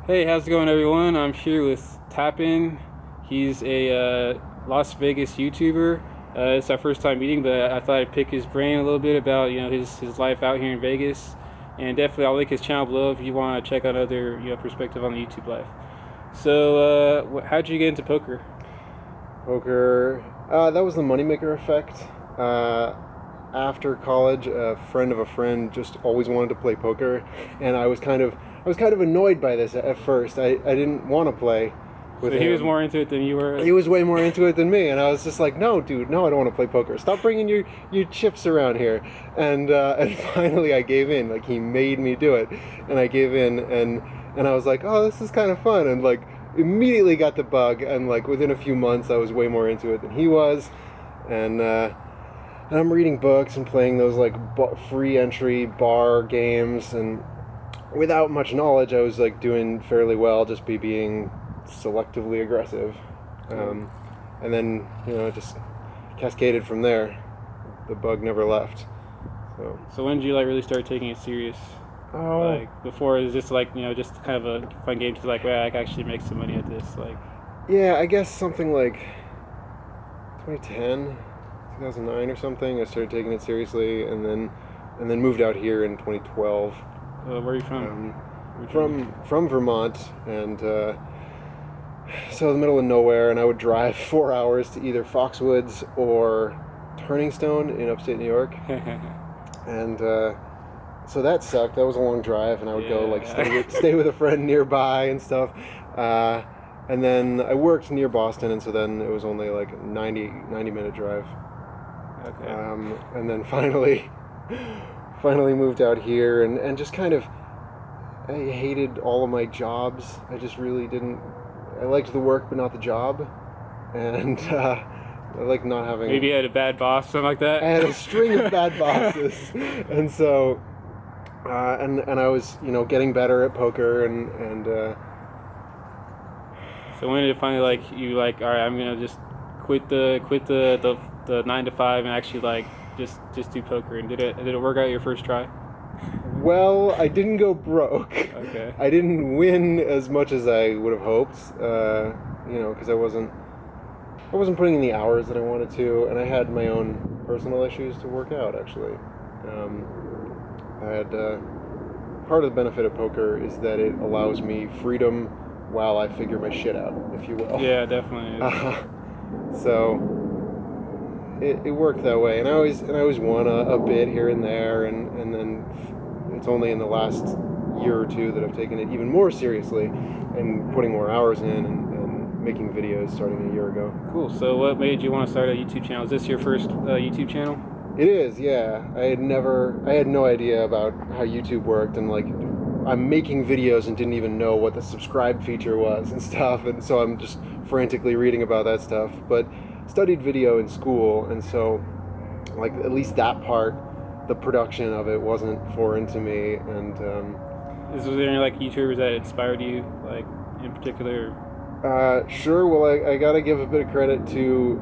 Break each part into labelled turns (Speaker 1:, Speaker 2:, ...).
Speaker 1: Hey, how's it going, everyone? I'm here with Tappan. He's a Las Vegas YouTuber. It's our first time meeting, but I thought I'd pick his brain a little bit about his life out here in Vegas, and definitely I'll link his channel below if you want to check out other perspective on the YouTube life. So, how'd you get into poker?
Speaker 2: Poker, that was the moneymaker effect. After college, a friend of a friend just always wanted to play poker, and I was kind of annoyed by this at first. I didn't want to play with
Speaker 1: So
Speaker 2: him.
Speaker 1: he was more into it than you were.
Speaker 2: He was way more into it than me, and I was just like, no, dude, no, I don't want to play poker. Stop bringing your chips around here. And finally I gave in. Like, he made me do it, and I gave in, and I was like, oh, this is kind of fun, and like immediately got the bug, and like within a few months I was way more into it than he was, and I'm reading books and playing those like free entry bar games, and without much knowledge I was like doing fairly well, just being selectively aggressive, and then it just cascaded from there. The bug never left.
Speaker 1: So when did you like really start taking it serious? Like before it was just like just kind of a fun game to like, well, I can actually make some money at this, like.
Speaker 2: Yeah, I guess something like 2010, 2009 or something. I started taking it seriously, and then moved out here in 2012.
Speaker 1: Where are you from?
Speaker 2: From Vermont, and so the middle of nowhere, and I would drive 4 hours to either Foxwoods or Turning Stone in upstate New York, and so that sucked. That was a long drive, and I would go like stay with a friend nearby and stuff, and then I worked near Boston, and so then it was only like 90-minute drive.
Speaker 1: Okay.
Speaker 2: And then finally moved out here, and just kind of, I hated all of my jobs. I just really didn't. I liked the work, but not the job, and I like not having.
Speaker 1: Maybe you had a bad boss, something like that.
Speaker 2: I had a string of bad bosses, and so, and I was getting better at poker, and.
Speaker 1: So when did it finally like you like, all right, I'm gonna just quit the 9 to 5 and actually like just do poker? And did it work out your first try?
Speaker 2: Well, I didn't go broke.
Speaker 1: Okay.
Speaker 2: I didn't win as much as I would have hoped, because I wasn't putting in the hours that I wanted to, and I had my own personal issues to work out, actually. I had, part of the benefit of poker is that it allows me freedom while I figure my shit out, if you will.
Speaker 1: Yeah, definitely.
Speaker 2: So it worked that way, and I always won a bit here and there, and then it's only in the last year or two that I've taken it even more seriously and putting more hours in and making videos starting a year ago.
Speaker 1: Cool. So what made you want to start a YouTube channel? Is this your first YouTube channel?
Speaker 2: It is, yeah. I had no idea about how YouTube worked, and like I'm making videos and didn't even know what the subscribe feature was and stuff, and so I'm just frantically reading about that stuff. But studied video in school, and so like at least that part, the production of it wasn't foreign to me. And
Speaker 1: Was there any like YouTubers that inspired you, like in particular?
Speaker 2: Sure. Well, I gotta give a bit of credit to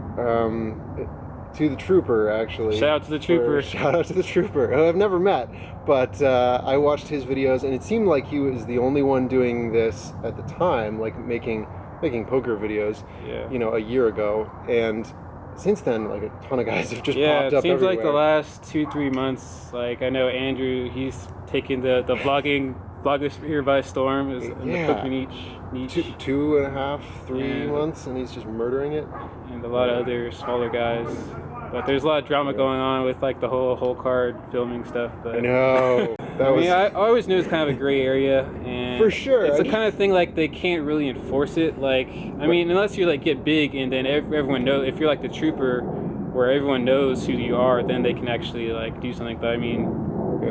Speaker 2: the Trooper, actually.
Speaker 1: Shout out to the Trooper.
Speaker 2: Shout out to the Trooper, who I've never met, but I watched his videos, and it seemed like he was the only one doing this at the time, like making poker videos.
Speaker 1: Yeah.
Speaker 2: A year ago, and since then, like a ton of guys have just popped
Speaker 1: Yeah,
Speaker 2: up
Speaker 1: it seems
Speaker 2: everywhere.
Speaker 1: like the last 2-3 months. Like I know Andrew, he's taking the vlogosphere by storm. Is in the poker niche.
Speaker 2: 2.5, 3 months, and he's just murdering it.
Speaker 1: And a lot of other smaller guys. But there's a lot of drama going on with like the whole card filming stuff. But
Speaker 2: I know.
Speaker 1: I always knew it's kind of a gray area, and
Speaker 2: for sure,
Speaker 1: it's the kind of thing like they can't really enforce it. Like unless you like get big and then everyone knows. If you're like the Trooper, where everyone knows who you are, then they can actually like do something. But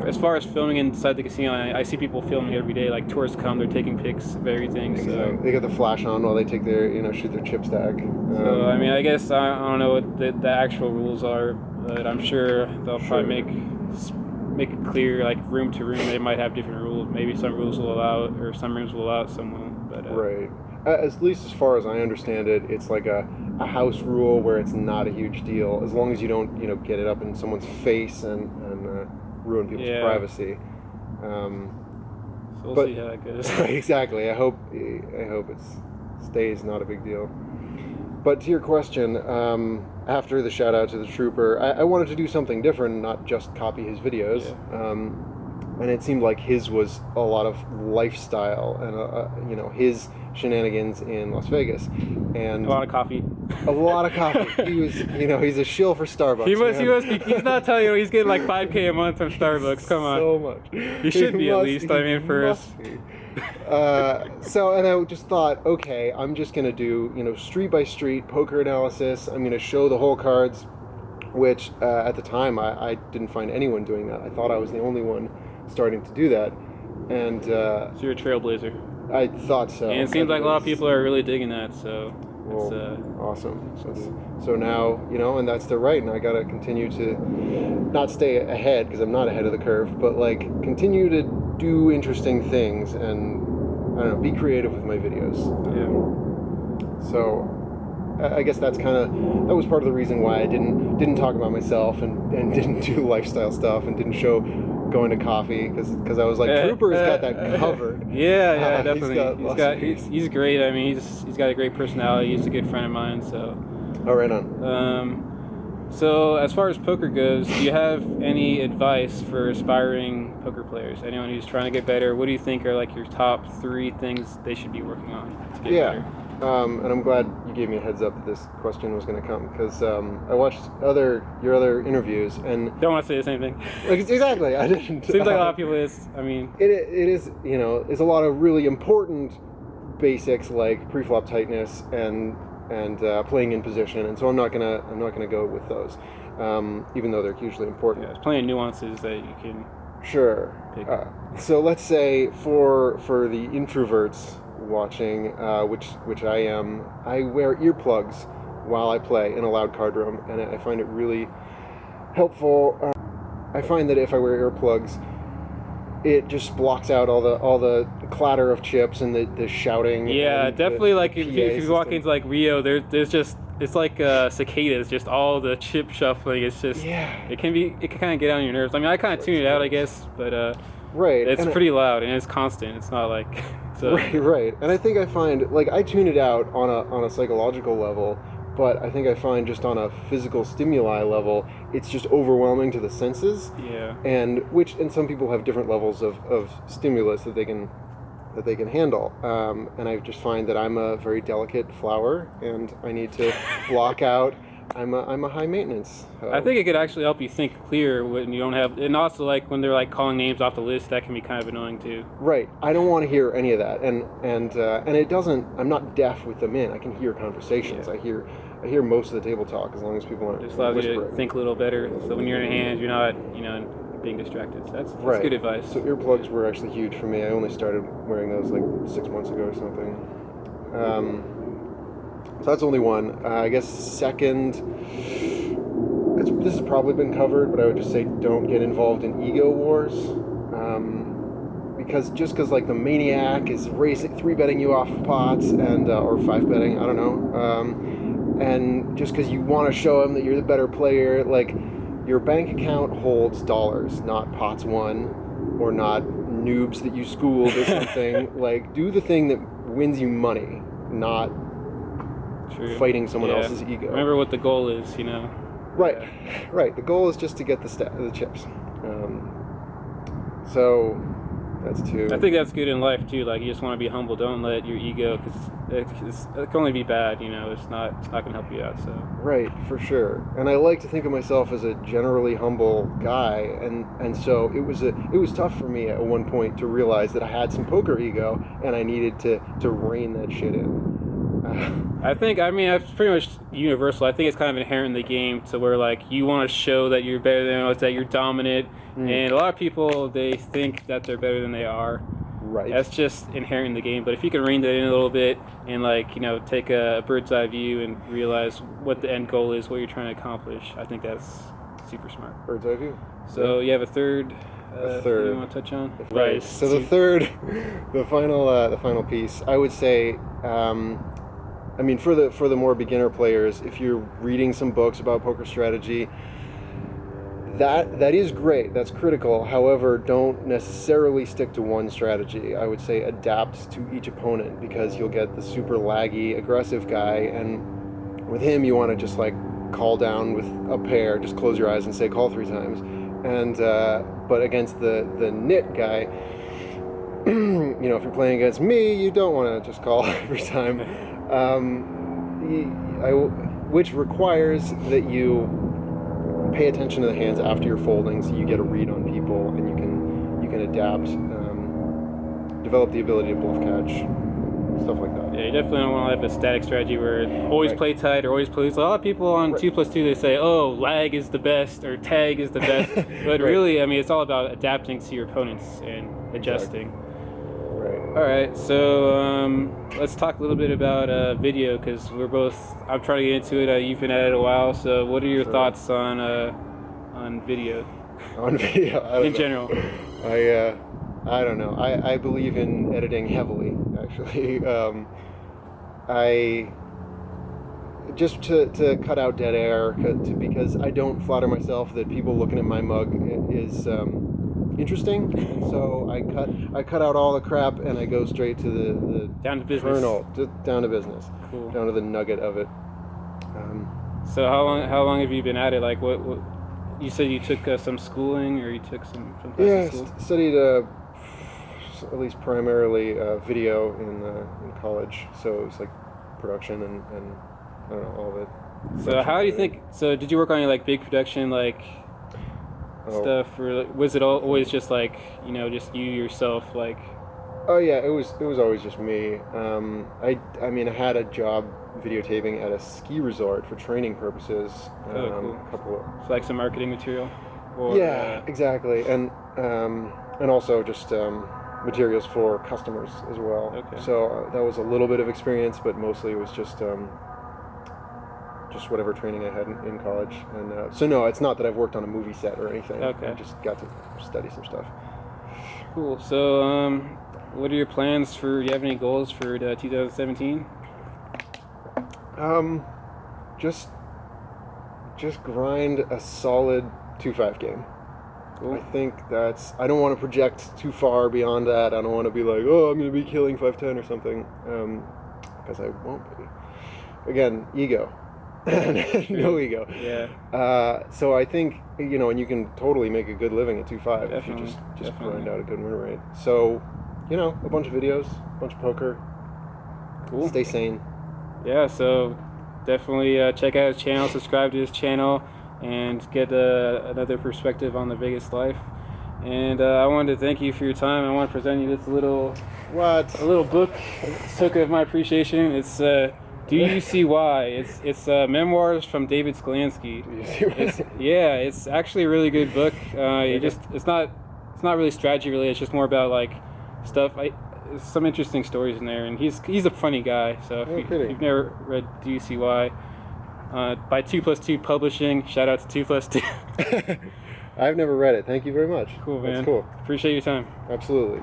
Speaker 1: as far as filming inside the casino, I see people filming every day. Like tourists come, they're taking pics of everything.
Speaker 2: Exactly.
Speaker 1: So
Speaker 2: they got the flash on while they take their shoot their chip stack.
Speaker 1: So I guess I don't know what the actual rules are, but I'm sure they'll probably make it clear, like room to room. They might have different rules. Maybe some rules will allow it, or some rooms will allow it, some won't. But
Speaker 2: right. At least as far as I understand it, it's like a house rule where it's not a huge deal as long as you don't get it up in someone's face and ruin people's privacy.
Speaker 1: So we'll
Speaker 2: But-
Speaker 1: see how that goes.
Speaker 2: Exactly. I hope it stays not a big deal. But to your question, after the shout out to the trooper, I wanted to do something different, not just copy his videos.
Speaker 1: Yeah.
Speaker 2: And it seemed like his was a lot of lifestyle and his shenanigans in Las Vegas, and
Speaker 1: A lot of coffee.
Speaker 2: a lot of coffee. He was, he's a shill for Starbucks.
Speaker 1: He's not telling you he's getting like $5K a month from Starbucks. Come on.
Speaker 2: So much.
Speaker 1: He should be at least. I mean, for us.
Speaker 2: And I just thought, okay, I'm just gonna do street by street poker analysis. I'm gonna show the whole cards, which at the time I didn't find anyone doing that. I thought I was the only one starting to do that, and
Speaker 1: So you're a trailblazer.
Speaker 2: I thought so.
Speaker 1: And it seems like a lot of people are really digging that. So
Speaker 2: Well,
Speaker 1: it's
Speaker 2: awesome. So now, and that's their right, and I gotta continue to not stay ahead because I'm not ahead of the curve, but like continue to do interesting things and I don't know, be creative with my videos.
Speaker 1: yeah.
Speaker 2: So I guess that was part of the reason why I didn't talk about myself and didn't do lifestyle stuff and didn't show going to coffee because I was like, Trooper's got that covered.
Speaker 1: Yeah, definitely.
Speaker 2: He's
Speaker 1: He's great. I mean, he's got a great personality. He's a good friend of mine. So.
Speaker 2: Oh, right on.
Speaker 1: So as far as poker goes, do you have any advice for aspiring poker players? Anyone who's trying to get better? What do you think are like your top 3 things they should be working on to get better?
Speaker 2: And I'm glad you gave me a heads up that this question was going to come because I watched your other interviews and
Speaker 1: Don't want to say the same thing.
Speaker 2: exactly I didn't.
Speaker 1: Seems like a lot of people is. I mean,
Speaker 2: it is it's a lot of really important basics like pre-flop tightness and playing in position, and so I'm not gonna go with those, even though they're hugely important.
Speaker 1: yeah, there's plenty of nuances that you can.
Speaker 2: Sure.
Speaker 1: Pick.
Speaker 2: So let's say for the introverts watching, which I am, I wear earplugs while I play in a loud card room, and I find it really helpful. I find that if I wear earplugs, it just blocks out all the clatter of chips and the shouting.
Speaker 1: Yeah, definitely. Like if you walk
Speaker 2: system.
Speaker 1: into like Rio, there's just it's like cicadas, just all the chip shuffling. It's just it can kind of get on your nerves. I mean, I kind of tune it out, I guess, but
Speaker 2: right,
Speaker 1: it's pretty loud and it's constant. It's not like so.
Speaker 2: Right. And I think I find like I tune it out on a psychological level, but I think I find just on a physical stimuli level, it's just overwhelming to the senses.
Speaker 1: Yeah.
Speaker 2: And some people have different levels of stimulus that they can handle. And I just find that I'm a very delicate flower, and I need to block out. I'm a high maintenance.
Speaker 1: I think it could actually help you think clear when you don't have, and also like when they're like calling names off the list, that can be kind of annoying too.
Speaker 2: Right. I don't want to hear any of that, and it doesn't. I'm not deaf with them in. I can hear conversations.
Speaker 1: Yeah.
Speaker 2: I hear most of the table talk as long as people aren't
Speaker 1: Just allows you
Speaker 2: whispering.
Speaker 1: to think a little better. So when you're in a hand, you're not being distracted. So that's
Speaker 2: Right.
Speaker 1: good advice.
Speaker 2: So earplugs were actually huge for me. I only started wearing those like 6 months ago or something. So that's only one. I guess second, this has probably been covered, but I would just say don't get involved in ego wars. Because like the maniac is racing 3-betting you off of pots and or 5-betting, I don't know. And just because you want to show him that you're the better player, like your bank account holds dollars, not pots won, or not noobs that you schooled or something. Like do the thing that wins you money, not
Speaker 1: True.
Speaker 2: fighting someone
Speaker 1: Yeah.
Speaker 2: else's ego.
Speaker 1: Remember what the goal is,
Speaker 2: Right, right. The goal is just to get the chips. So that's 2.
Speaker 1: I think that's good in life too. Like you just want to be humble. Don't let your ego, because it can only be bad. It's not going to help you out. So
Speaker 2: Right, for sure. And I like to think of myself as a generally humble guy, and so it was tough for me at one point to realize that I had some poker ego, and I needed to rein that shit in.
Speaker 1: I mean that's pretty much universal. I think it's kind of inherent in the game to where like you want to show that you're better than us, that you're dominant, and a lot of people they think that they're better than they are.
Speaker 2: Right.
Speaker 1: That's just inherent in the game. But if you can rein that in a little bit and like take a bird's eye view and realize what the end goal is, what you're trying to accomplish, I think that's super smart.
Speaker 2: Bird's eye view.
Speaker 1: So you have a third.
Speaker 2: third.
Speaker 1: You want to touch on?
Speaker 2: Right. So the third, the final piece, I would say. I mean, for the more beginner players, if you're reading some books about poker strategy, That is great. That's critical. However, don't necessarily stick to one strategy. I would say adapt to each opponent, because you'll get the super laggy, aggressive guy, and with him you want to just like call down with a pair, just close your eyes and say call 3 times. And but against the knit guy, if you're playing against me, you don't want to just call every time, which requires that you pay attention to the hands after you're folding, so you get a read on people, and you can adapt, develop the ability to bluff catch, stuff like that.
Speaker 1: Yeah, you definitely don't want to have a static strategy where always play tight or always play loose. A lot of people on 2+2, they say, oh, lag is the best or tag is the best, but really, I mean, it's all about adapting to your opponents and adjusting.
Speaker 2: Exactly.
Speaker 1: All right, so let's talk a little bit about video, because I'm trying to get into it. You've been at it a while, so what are your thoughts on video?
Speaker 2: On video?
Speaker 1: In general.
Speaker 2: I don't know. I believe in editing heavily, actually. I just to cut out dead air, because I don't flatter myself that people looking at my mug is interesting, and so I cut out all the crap and I go straight to the
Speaker 1: down to business.
Speaker 2: kernel, down to business,
Speaker 1: cool.
Speaker 2: Down to the nugget of it.
Speaker 1: So how long have you been at it? Like what you said you took some schooling, or you took some classes?
Speaker 2: Yeah, studied at least primarily video in college, so it was like production and I don't know, all of it.
Speaker 1: So how do you think? So did you work on any like big production stuff, or was it always just like just you yourself like?
Speaker 2: Oh yeah, it was always just me. I mean I had a job videotaping at a ski resort for training purposes.
Speaker 1: Cool. So like some marketing material. Or,
Speaker 2: yeah, exactly, and also just materials for customers as well.
Speaker 1: Okay.
Speaker 2: So that was a little bit of experience, but mostly it was just whatever training I had in college. And so no, it's not that I've worked on a movie set or anything.
Speaker 1: Okay.
Speaker 2: I just got to study some stuff.
Speaker 1: Cool. So what are your plans do you have any goals for 2017?
Speaker 2: Just grind a solid 2-5 game.
Speaker 1: Cool.
Speaker 2: I think I don't want to project too far beyond that. I don't want to be like, oh, I'm going to be killing 5-10 or something, because I won't be. Again, ego. No ego.
Speaker 1: Yeah.
Speaker 2: So I think, and you can totally make a good living at 2-5 if you just
Speaker 1: Definitely.
Speaker 2: grind out a good win rate. So, a bunch of videos, a bunch of poker.
Speaker 1: Cool.
Speaker 2: Stay sane.
Speaker 1: Yeah, so definitely check out his channel, subscribe to his channel, and get another perspective on the Vegas life. And I wanted to thank you for your time. I want to present you this little book. It's a token of my appreciation. It's DUCY. It's memoirs from David Sklansky. It's actually a really good book. It's not really strategy related. It's just more about like stuff. Some interesting stories in there, and he's a funny guy. So if you've never read DUCY, by 2+2 Publishing, shout out to 2+2.
Speaker 2: I've never read it. Thank you very much.
Speaker 1: Cool, man.
Speaker 2: That's cool.
Speaker 1: Appreciate your time.
Speaker 2: Absolutely.